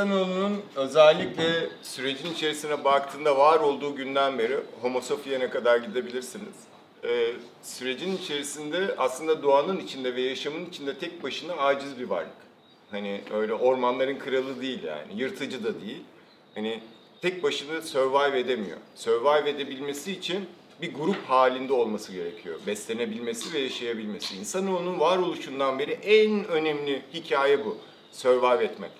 İnsanoğlunun özellikle sürecin içerisine baktığında var olduğu günden beri Homo sapiens'e kadar gidebilirsiniz. Sürecin içerisinde aslında doğanın içinde ve yaşamın içinde tek başına aciz bir varlık. Hani öyle ormanların kralı değil yani, yırtıcı da değil. Hani tek başına survive edemiyor. Survive edebilmesi için bir grup halinde olması gerekiyor. Beslenebilmesi ve yaşayabilmesi. İnsanoğlunun varoluşundan beri en önemli hikaye bu. Survive etmek.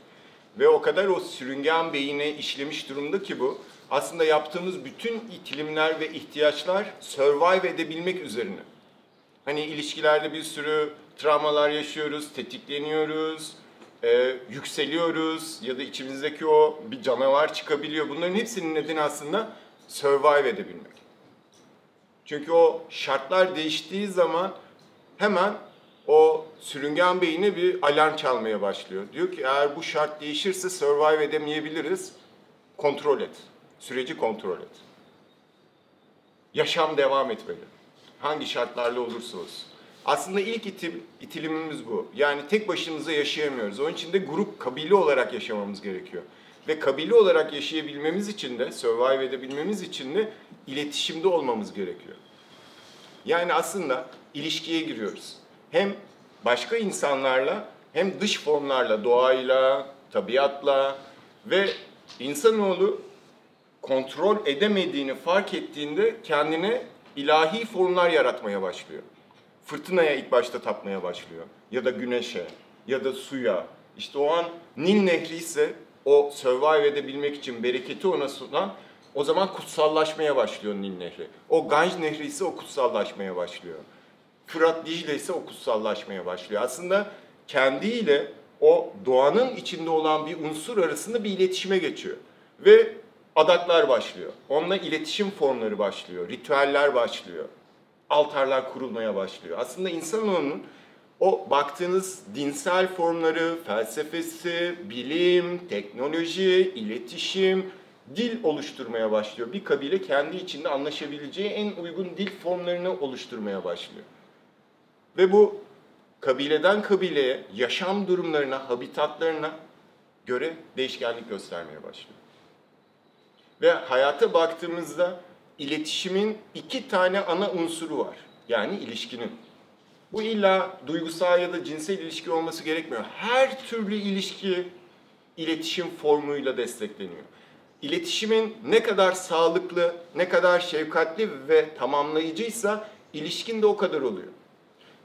Ve o kadar o sürüngen beyine işlemiş durumda ki bu. Aslında yaptığımız bütün itilimler ve ihtiyaçlar survive edebilmek üzerine. Hani ilişkilerde bir sürü travmalar yaşıyoruz, tetikleniyoruz, yükseliyoruz ya da içimizdeki o bir canavar çıkabiliyor. Bunların hepsinin nedeni aslında survive edebilmek. Çünkü o şartlar değiştiği zaman hemen o sürüngen beyine bir alarm çalmaya başlıyor. Diyor ki eğer bu şart değişirse survive edemeyebiliriz, kontrol et. Süreci kontrol et. Yaşam devam etmeli. Hangi şartlarla olursa olsun. Aslında ilk itilimimiz bu. Yani tek başımıza yaşayamıyoruz. Onun için de grup, kabile olarak yaşamamız gerekiyor. Ve kabile olarak yaşayabilmemiz için de, survive edebilmemiz için de iletişimde olmamız gerekiyor. Yani aslında ilişkiye giriyoruz. Hem başka insanlarla hem dış formlarla, doğayla, tabiatla ve insanoğlu kontrol edemediğini fark ettiğinde kendine ilahi formlar yaratmaya başlıyor. Fırtınaya ilk başta tapmaya başlıyor. Ya da güneşe, ya da suya. İşte o an Nil Nehri ise o survive edebilmek için bereketi ona sunan, o zaman kutsallaşmaya başlıyor Nil Nehri. O Ganj Nehri ise o kutsallaşmaya başlıyor. Fırat Dicle ise o kutsallaşmaya başlıyor. Aslında kendiyle o doğanın içinde olan bir unsur arasında bir iletişime geçiyor. Ve adaklar başlıyor. Onunla iletişim formları başlıyor. Ritüeller başlıyor. Altarlar kurulmaya başlıyor. Aslında insanoğlunun o baktığınız dinsel formları, felsefesi, bilim, teknoloji, iletişim, dil oluşturmaya başlıyor. Bir kabile kendi içinde anlaşabileceği en uygun dil formlarını oluşturmaya başlıyor. Ve bu kabileden kabileye, yaşam durumlarına, habitatlarına göre değişkenlik göstermeye başlıyor. Ve hayata baktığımızda iletişimin iki tane ana unsuru var. Yani ilişkinin. Bu illa duygusal ya da cinsel ilişki olması gerekmiyor. Her türlü ilişki iletişim formuyla destekleniyor. İletişimin ne kadar sağlıklı, ne kadar şefkatli ve tamamlayıcıysa ilişkin de o kadar oluyor.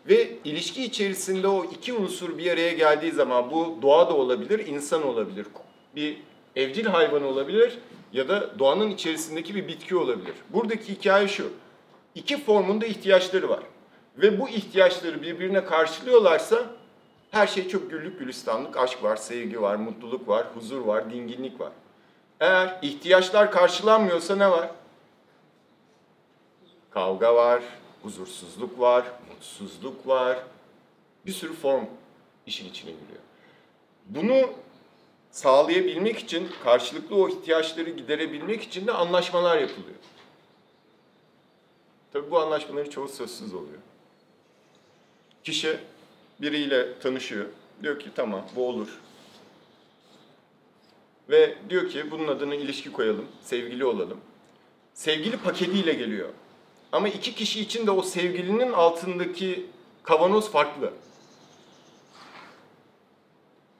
Ve ilişki içerisinde o iki unsur bir araya geldiği zaman bu doğa da olabilir, insan olabilir. Bir evcil hayvan olabilir ya da doğanın içerisindeki bir bitki olabilir. Buradaki hikaye şu, iki formun da ihtiyaçları var. Ve bu ihtiyaçları birbirine karşılıyorlarsa her şey çok güllük gülistanlık, aşk var, sevgi var, mutluluk var, huzur var, dinginlik var. Eğer ihtiyaçlar karşılanmıyorsa ne var? Kavga var, huzursuzluk var, mutsuzluk var. Bir sürü form işin içine giriyor. Bunu sağlayabilmek için, karşılıklı o ihtiyaçları giderebilmek için de anlaşmalar yapılıyor. Tabii bu anlaşmaların çoğu sözsüz oluyor. Kişi biriyle tanışıyor. Diyor ki tamam bu olur. Ve diyor ki bunun adına ilişki koyalım, sevgili olalım. Sevgili paketiyle geliyor. Ama iki kişi için de o sevgilinin altındaki kavanoz farklı.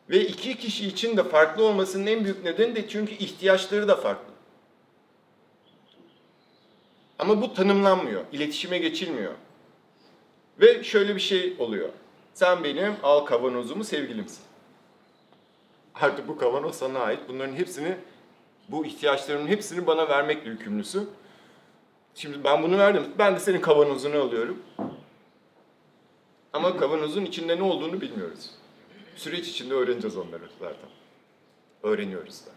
Ve iki kişi için de farklı olmasının en büyük nedeni de çünkü ihtiyaçları da farklı. Ama bu tanımlanmıyor, iletişime geçilmiyor. Ve şöyle bir şey oluyor. Sen benim al kavanozumu sevgilimsin. Artık bu kavanoz sana ait. Bunların hepsini, bu ihtiyaçlarımın hepsini bana vermekle yükümlüsün. Şimdi ben bunu verdim. Ben de senin kavanozunu alıyorum. Ama kavanozun içinde ne olduğunu bilmiyoruz. Süreç içinde öğreneceğiz onları zaten. Öğreniyoruz da.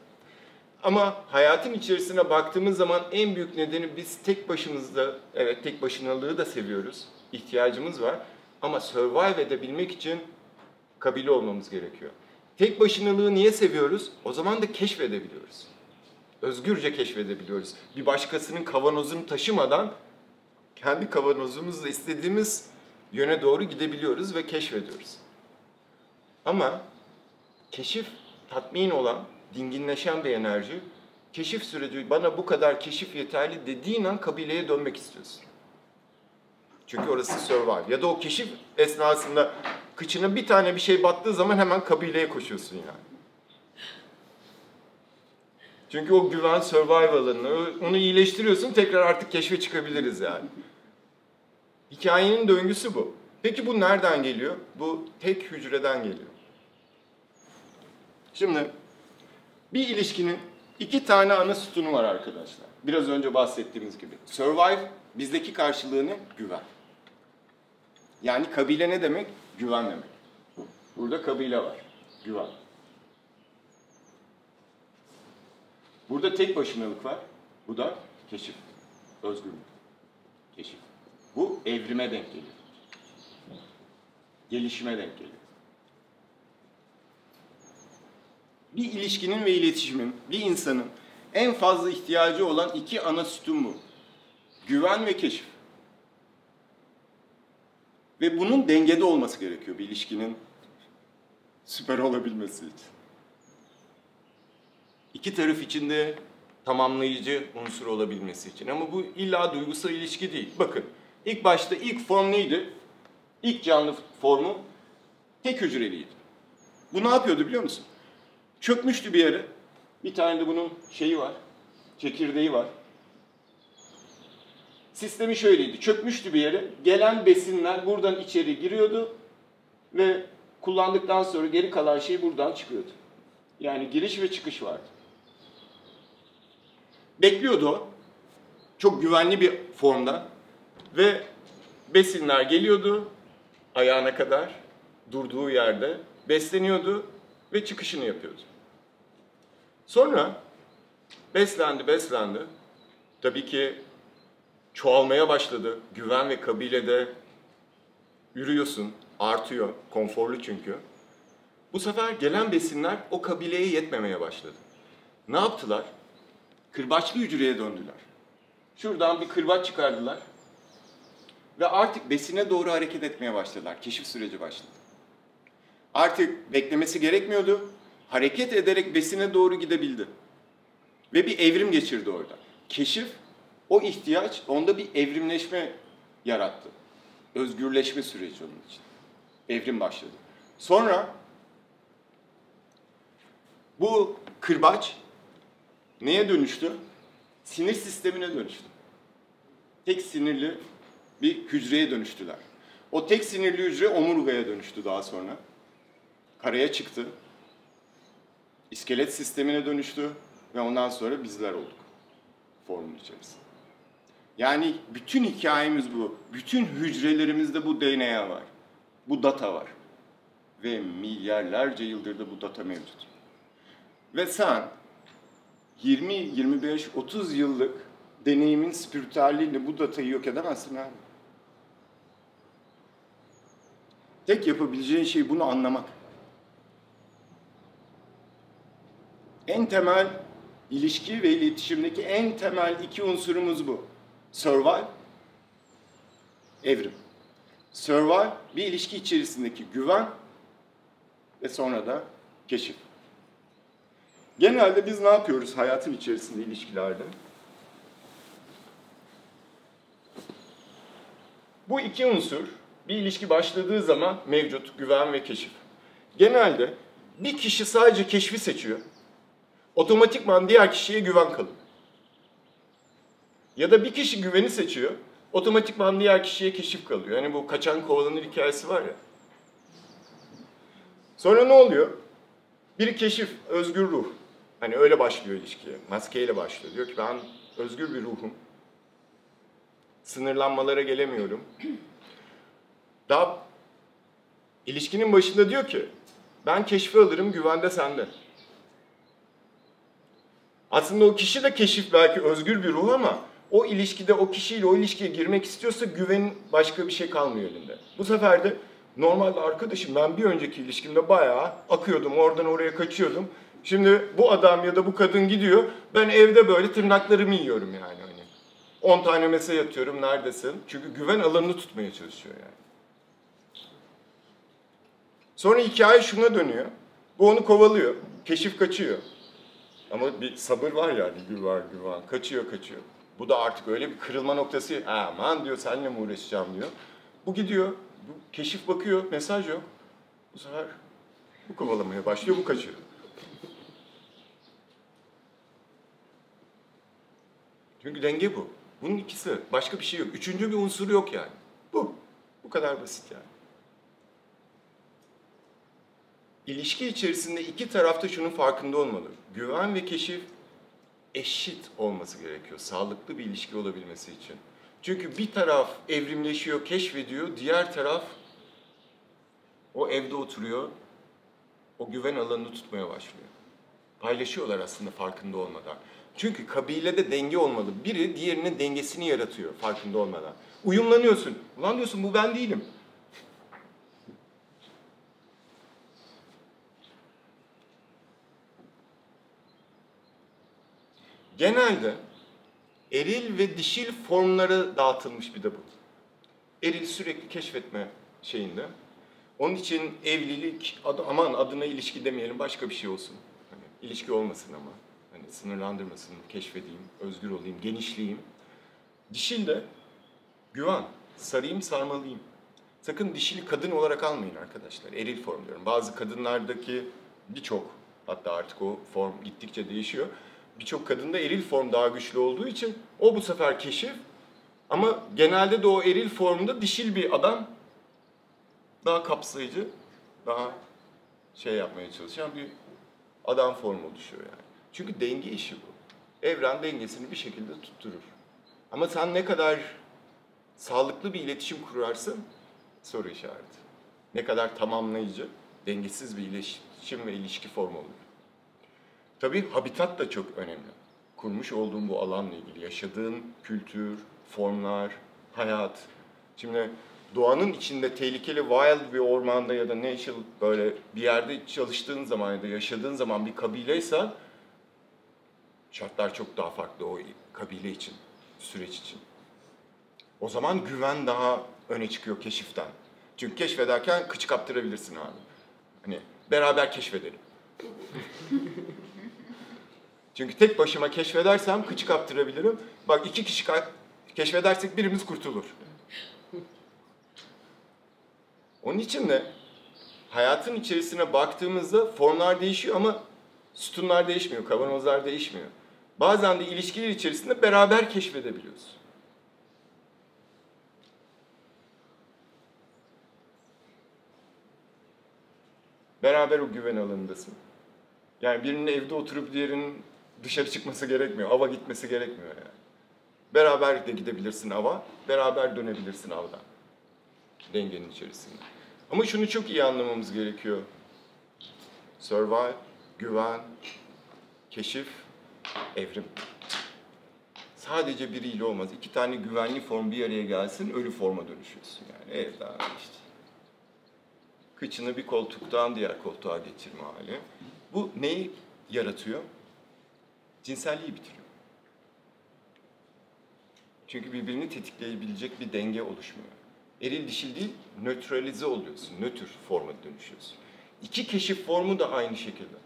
Ama hayatın içerisine baktığımız zaman en büyük nedeni biz tek başımızda, evet tek başınalığı da seviyoruz. İhtiyacımız var. Ama survive edebilmek için kabile olmamız gerekiyor. Tek başınalığı niye seviyoruz? O zaman da keşfedebiliyoruz. Özgürce keşfedebiliyoruz. Bir başkasının kavanozunu taşımadan kendi kavanozumuzla istediğimiz yöne doğru gidebiliyoruz ve keşfediyoruz. Ama keşif tatmin olan dinginleşen bir enerji. Keşif süreci, bana bu kadar keşif yeterli dediğin an kabileye dönmek istiyorsun. Çünkü orası survive. Ya da o keşif esnasında kıçına bir tane bir şey battığı zaman hemen kabileye koşuyorsun yani. Çünkü o güven survival'ını, onu iyileştiriyorsun, tekrar artık keşfe çıkabiliriz yani. Hikayenin döngüsü bu. Peki bu nereden geliyor? Bu tek hücreden geliyor. Şimdi bir ilişkinin 2 tane ana sütunu var arkadaşlar. Biraz önce bahsettiğimiz gibi. Survive, bizdeki karşılığı ne? Güven. Yani kabile ne demek? Güven demek. Burada kabile var. Güven. Burada tek başınalık var. Bu da keşif. Özgürlük. Keşif. Bu evrime denk geliyor. Gelişime denk geliyor. Bir ilişkinin ve iletişimin, bir insanın en fazla ihtiyacı olan 2 ana sütun bu. Güven ve keşif. Ve bunun dengede olması gerekiyor bir ilişkinin süper olabilmesi için. 2 taraf için de tamamlayıcı unsur olabilmesi için. Ama bu illa duygusal ilişki değil. Bakın, ilk başta ilk form neydi? İlk canlı formu tek hücreliydi. Bu ne yapıyordu biliyor musun? Çökmüştü bir yere. Bir tane de bunun şeyi var, çekirdeği var. Sistemi şöyleydi, çökmüştü bir yere. Gelen besinler buradan içeri giriyordu ve kullandıktan sonra geri kalan şey buradan çıkıyordu. Yani giriş ve çıkış vardı. Bekliyordu o. Çok güvenli bir formda. Ve besinler geliyordu ayağına kadar, durduğu yerde. Besleniyordu ve çıkışını yapıyordu. Sonra beslendi. Tabii ki çoğalmaya başladı. Güven ve kabilede yürüyorsun, artıyor. Konforlu çünkü. Bu sefer gelen besinler o kabileye yetmemeye başladı. Ne yaptılar? Kırbaçlı hücreye döndüler. Şuradan bir kırbaç çıkardılar. Ve artık besine doğru hareket etmeye başladılar. Keşif süreci başladı. Artık beklemesi gerekmiyordu. Hareket ederek besine doğru gidebildi. Ve bir evrim geçirdi orada. Keşif, o ihtiyaç onda bir evrimleşme yarattı. Özgürleşme süreci onun için. Evrim başladı. Sonra bu kırbaç neye dönüştü? Sinir sistemine dönüştü. Tek sinirli bir hücreye dönüştüler. O tek sinirli hücre omurgaya dönüştü daha sonra. Karaya çıktı. İskelet sistemine dönüştü ve ondan sonra bizler olduk formun içerisinde. Yani bütün hikayemiz bu. Bütün hücrelerimizde bu DNA var. Bu data var. Ve milyarlarca yıldır da bu data mevcut. Ve sen 20, 25, 30 yıllık deneyimin spiritüelliğiyle bu datayı yok edemezsin abi. Tek yapabileceğin şey bunu anlamak. En temel ilişki ve iletişimdeki en temel 2 unsurumuz bu. Survive, evrim. Survive, bir ilişki içerisindeki güven ve sonra da keşif. Genelde biz ne yapıyoruz hayatın içerisinde, ilişkilerde? Bu 2 unsur bir ilişki başladığı zaman mevcut, güven ve keşif. Genelde bir kişi sadece keşfi seçiyor. Otomatikman diğer kişiye güven kalıyor. Ya da bir kişi güveni seçiyor, otomatikman diğer kişiye keşif kalıyor. Yani bu kaçan kovalanır hikayesi var ya. Sonra ne oluyor? Biri keşif, özgür ruh. Hani öyle başlıyor ilişkiye, maskeyle başlıyor. Diyor ki ben özgür bir ruhum. Sınırlanmalara gelemiyorum. Daha ilişkinin başında diyor ki ben keşfi alırım, güvende sende. Aslında o kişi de keşif, belki özgür bir ruh ama o ilişkide o kişiyle o ilişkiye girmek istiyorsa güvenin başka bir şey kalmıyor elinde. Bu sefer de normalde arkadaşım ben bir önceki ilişkimde bayağı akıyordum, oradan oraya kaçıyordum. Şimdi bu adam ya da bu kadın gidiyor, ben evde böyle tırnaklarımı yiyorum yani. Hani 10 tane mesaj atıyorum, neredesin? Çünkü güven alanını tutmaya çalışıyor yani. Sonra hikaye şuna dönüyor. Bu onu kovalıyor, keşif kaçıyor. Ama bir sabır var yani, güven, güven. Kaçıyor, kaçıyor. Bu da artık öyle bir kırılma noktası. Aman diyor, seninle mi uğraşacağım diyor. Bu gidiyor, bu keşif bakıyor, mesaj yok. Bu sefer bu kovalamaya başlıyor, bu kaçıyor. Çünkü denge bu. Bunun ikisi. Başka bir şey yok. Üçüncü bir unsuru yok yani. Bu. Bu kadar basit yani. İlişki içerisinde iki tarafta şunun farkında olmalı. Güven ve keşif eşit olması gerekiyor. Sağlıklı bir ilişki olabilmesi için. Çünkü bir taraf evrimleşiyor, keşfediyor. Diğer taraf o evde oturuyor. O güven alanını tutmaya başlıyor. Paylaşıyorlar aslında farkında olmadan. Çünkü kabilede denge olmalı. Biri diğerinin dengesini yaratıyor farkında olmadan. Uyumlanıyorsun. Ulan diyorsun, bu ben değilim. Genelde eril ve dişil formlara dağıtılmış bir de bu. Eril sürekli keşfetme şeyinde. Onun için evlilik, aman adına ilişki demeyelim, başka bir şey olsun. Hani ilişki olmasın ama. Hani sınırlandırmasın, keşfedeyim, özgür olayım, genişleyeyim. Dişil de güven, sarayım, sarmalıyım. Sakın dişili kadın olarak almayın arkadaşlar, eril form diyorum. Bazı kadınlardaki birçok, hatta artık o form gittikçe değişiyor. Birçok kadında eril form daha güçlü olduğu için o bu sefer keşif. Ama genelde de o eril formda dişil bir adam daha kapsayıcı, daha şey yapmaya çalışan bir adam formu oluşuyor yani. Çünkü denge işi bu. Evren dengesini bir şekilde tutturur. Ama sen ne kadar sağlıklı bir iletişim kurarsın, soru işareti. Ne kadar tamamlayıcı, dengesiz bir iletişim ve ilişki formu olur. Tabii habitat da çok önemli. Kurmuş olduğun bu alanla ilgili yaşadığın kültür, formlar, hayat. Şimdi doğanın içinde tehlikeli wild bir ormanda ya da natural böyle bir yerde çalıştığın zaman ya da yaşadığın zaman bir kabileysen şartlar çok daha farklı o kabile için, süreç için. O zaman güven daha öne çıkıyor keşiften. Çünkü keşfederken kıç kaptırabilirsin abi. Hani beraber keşfedelim. Çünkü tek başıma keşfedersem kıçı kaptırabilirim. Bak, iki kişi keşfedersek birimiz kurtulur. Onun için de hayatın içerisine baktığımızda formlar değişiyor ama sütunlar değişmiyor, kavanozlar değişmiyor. Bazen de ilişkiler içerisinde beraber keşfedebiliyoruz. Beraber o güven alanındasın. Yani birinin evde oturup diğerinin dışarı çıkması gerekmiyor, ava gitmesi gerekmiyor yani. Beraber de gidebilirsin ava, beraber dönebilirsin avdan. Dengenin içerisinde. Ama şunu çok iyi anlamamız gerekiyor. Survive, güven, keşif, evrim. Sadece biriyle olmaz. İki tane güvenli form bir araya gelsin, ölü forma dönüşüyorsun yani. Evden işte. Kıçını bir koltuktan diğer koltuğa geçirme hali. Bu neyi yaratıyor? Cinselliği bitiriyor. Çünkü birbirini tetikleyebilecek bir denge oluşmuyor. Eril dişil değil, nötralize oluyorsun. Nötr forma dönüşüyorsun. İki keşif formu da aynı şekilde.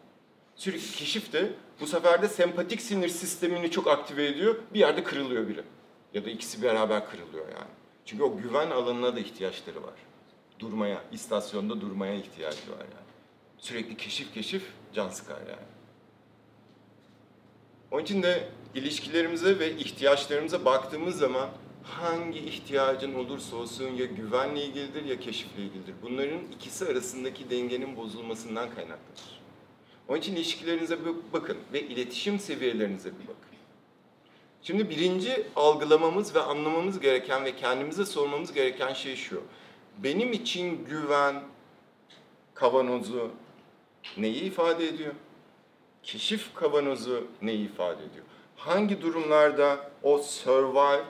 Sürekli keşif de bu sefer de sempatik sinir sistemini çok aktive ediyor. Bir yerde kırılıyor biri. Ya da ikisi beraber kırılıyor yani. Çünkü o güven alanına da ihtiyaçları var. Durmaya, istasyonda durmaya ihtiyacı var yani. Sürekli keşif keşif can sıkar yani. Onun için de ilişkilerimize ve ihtiyaçlarımıza baktığımız zaman hangi ihtiyacın olursa olsun ya güvenle ilgilidir ya keşifle ilgilidir. Bunların ikisi arasındaki dengenin bozulmasından kaynaklanır. Onun için ilişkilerinize bir bakın ve iletişim seviyelerinize bir bakın. Şimdi birinci algılamamız ve anlamamız gereken ve kendimize sormamız gereken şey şu. Benim için güven kavanozu neyi ifade ediyor? Keşif kavanozu neyi ifade ediyor? Hangi durumlarda o survive,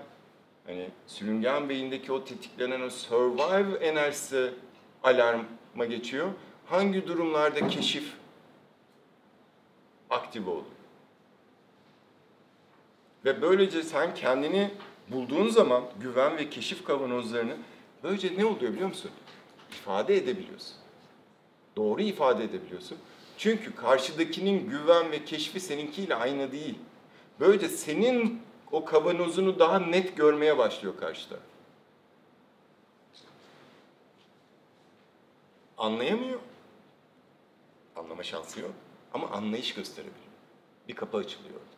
hani sürüngen beyindeki o tetiklenen o survive enerjisi alarma geçiyor? Hangi durumlarda keşif aktif oluyor? Ve böylece sen kendini bulduğun zaman güven ve keşif kavanozlarını böylece ne oluyor biliyor musun? İfade edebiliyorsun. Doğru ifade edebiliyorsun. Çünkü karşıdakinin güven ve keşfi seninkiyle aynı değil. Böylece senin o kavanozunu daha net görmeye başlıyor karşı taraf. Anlayamıyor. Anlama şansı yok. Ama anlayış gösterebiliyor. Bir kapı açılıyor orada.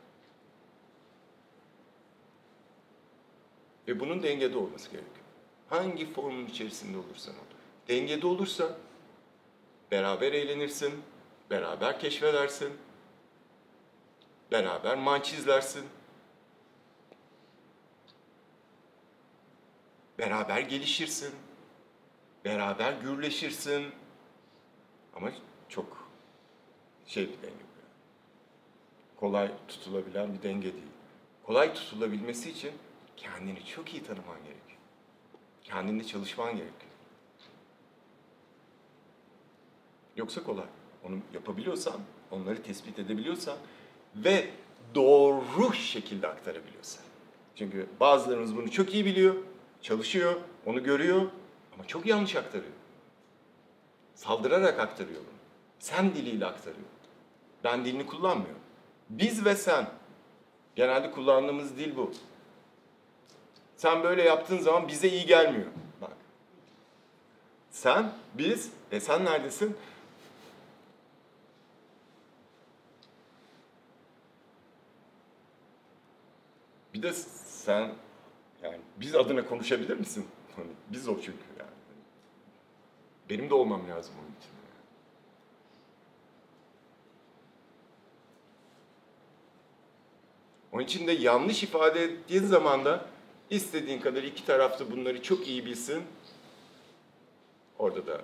Ve bunun dengede olması gerekiyor. Hangi formun içerisinde olursan ol. Dengede olursa beraber eğlenirsin, beraber keşfedersin, beraber maç izlersin, beraber gelişirsin, beraber gürleşirsin. Ama çok bir denge bu yani. Kolay tutulabilen bir denge değil. Kolay tutulabilmesi için kendini çok iyi tanıman gerekiyor. Kendinde çalışman gerekiyor. Yoksa kolay. Onu yapabiliyorsan, onları tespit edebiliyorsan ve doğru şekilde aktarabiliyorsan. Çünkü bazılarımız bunu çok iyi biliyor, çalışıyor, onu görüyor ama çok yanlış aktarıyor. Saldırarak aktarıyor bunu. Sen diliyle aktarıyor. Ben dilini kullanmıyorum. Biz ve sen. Genelde kullandığımız dil bu. Sen böyle yaptığın zaman bize iyi gelmiyor. Bak. Sen, biz, sen neredesin? Bir de sen, yani biz adına konuşabilir misin? Hani biz o çünkü yani. Benim de olmam lazım onun için. Onun için de yanlış ifade ettiğin zaman da istediğin kadar iki tarafta bunları çok iyi bilsin. Orada da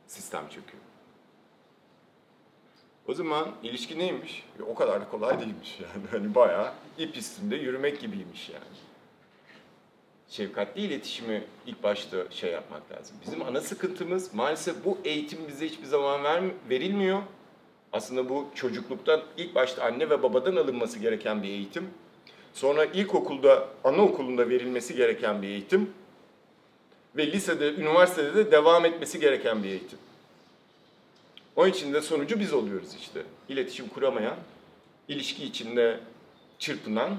sistem çöküyor. O zaman ilişki neymiş? O kadar da kolay değilmiş yani. Hani bayağı ip üstünde yürümek gibiymiş yani. Şefkatli iletişimi ilk başta yapmak lazım. Bizim ana sıkıntımız maalesef bu eğitim bize hiçbir zaman verilmiyor. Aslında bu çocukluktan ilk başta anne ve babadan alınması gereken bir eğitim. Sonra ilkokulda, anaokulunda verilmesi gereken bir eğitim. Ve lisede, üniversitede de devam etmesi gereken bir eğitim. Onun için de sonucu biz oluyoruz işte. İletişim kuramayan, ilişki içinde çırpınan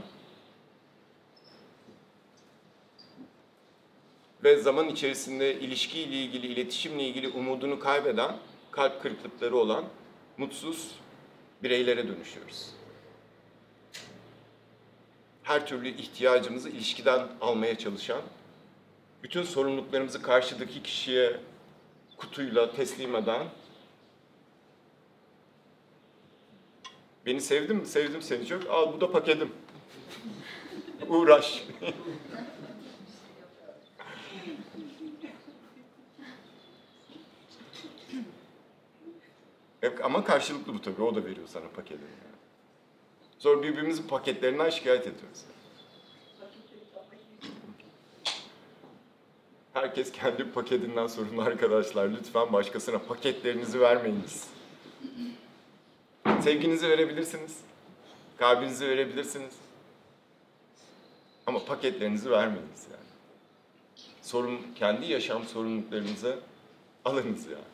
ve zaman içerisinde ilişkiyle ilgili, iletişimle ilgili umudunu kaybeden, kalp kırıklıkları olan mutsuz bireylere dönüşüyoruz. Her türlü ihtiyacımızı ilişkiden almaya çalışan, bütün sorumluluklarımızı karşıdaki kişiye kutuyla teslim eden, beni sevdin mi? Sevdim seni çok. Al bu da paketim. Uğraş. Ama karşılıklı bu tabii. O da veriyor sana paketini. Yani. Sonra birbirimizin paketlerinden şikayet ediyoruz. Herkes kendi paketinden sorumlu arkadaşlar. Lütfen başkasına paketlerinizi vermeyiniz. Sevginizi verebilirsiniz. Kalbinizi verebilirsiniz. Ama paketlerinizi vermeyiniz yani. Kendi yaşam sorumluluklarınızı alınız yani.